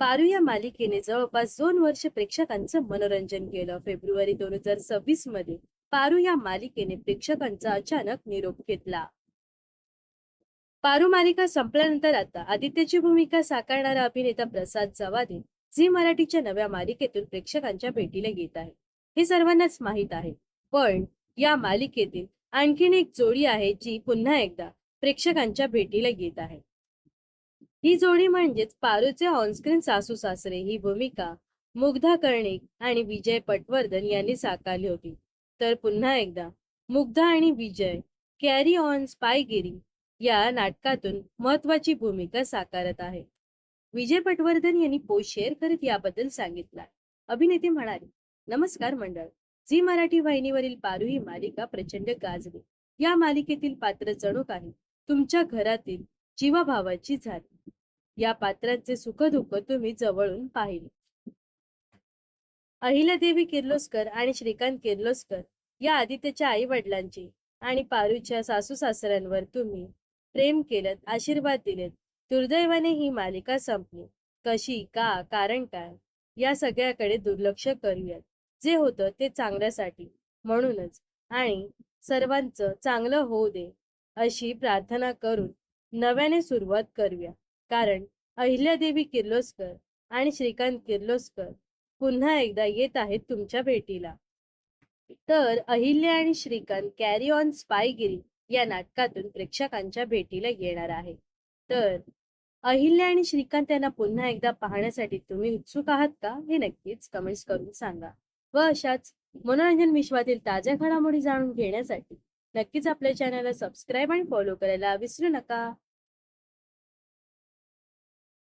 पारू या मालिकेने जवळपास 2 वर्ष प्रेक्षकांचं मनोरंजन केलं. फेब्रुवारी 2026 मध्ये पारू या मालिकेने प्रेक्षकांचा अचानक निरोप घेतला. पारू मालिका संपल्यानंतर आता आदित्यची भूमिका साकारणारा अभिनेता प्रसाद जवादे झी मराठीच्या नव्या मालिकेतून प्रेक्षकांच्या भेटीला येत आहे. हे सर्वांनाच माहीत आहे. पण या मालिकेतील आणखीन एक जोडी आहे जी पुन्हा एकदा प्रेक्षकांच्या भेटीला येत आहे. ही जोडी म्हणजेच पारूचे ऑनस्क्रीन सासू सासरे. ही भूमिका मुग्धा कर्णिक आणि विजय पटवर्धन यांनी साकारली होती. तर पुन्हा एकदा मुग्धा आणि विजय कॅरी ऑन स्पायगिरी या नाटकातून महत्वाची भूमिका साकारत आहे. विजय पटवर्धन यांनी पोस्ट शेअर करत याबद्दल सांगितलं. अभिनेते म्हणाले, नमस्कार मंडळ. झी मराठी वाहिनीवरील पारू ही मालिका प्रचंड गाजली. या मालिकेतील पात्र जणू काही तुमच्या घरातील जीवाभावाची झाली. या पात्रांचे सुखदुःख तुम्ही जवळून पाहिले. अहिल्यादेवी किर्लोस्कर आणि श्रीकांत किर्लोस्कर या आदित्यच्या आई वडिलांची आणि पारूच्या सासू सासऱ्यांवर तुम्ही प्रेम केलं, आशीर्वाद दिलेत. दुर्दैवाने ही मालिका संपली. कशी, का, कारण काय, या सगळ्याकडे दुर्लक्ष करूयात. जे होतं ते चांगल्यासाठी म्हणूनच, आणि सर्वांचं चांगलं होऊ दे अशी प्रार्थना करून नव्याने सुरुवात करूया. कारण अहिल्यादेवी किर्लोस्कर आणि श्रीकांत किर्लोस्कर पुन्हा एकदा येत आहेत तुमच्या भेटीला. तर अहिल्या आणि श्रीकांत कॅरी ऑन स्पायगिरी या नाटकातून प्रेक्षकांच्या भेटीला येणार आहे. तर अहिल्या आणि श्रीकांत यांना पुन्हा एकदा पाहण्यासाठी तुम्ही उत्सुक आहात का, हे नक्कीच कमेंट्स करून सांगा. व अशाच मनोरंजन विश्वातील ताज्या घडामोडी जाणून घेण्यासाठी नक्कीच आपल्या चॅनलला सबस्क्राईब आणि फॉलो करायला विसरू नका.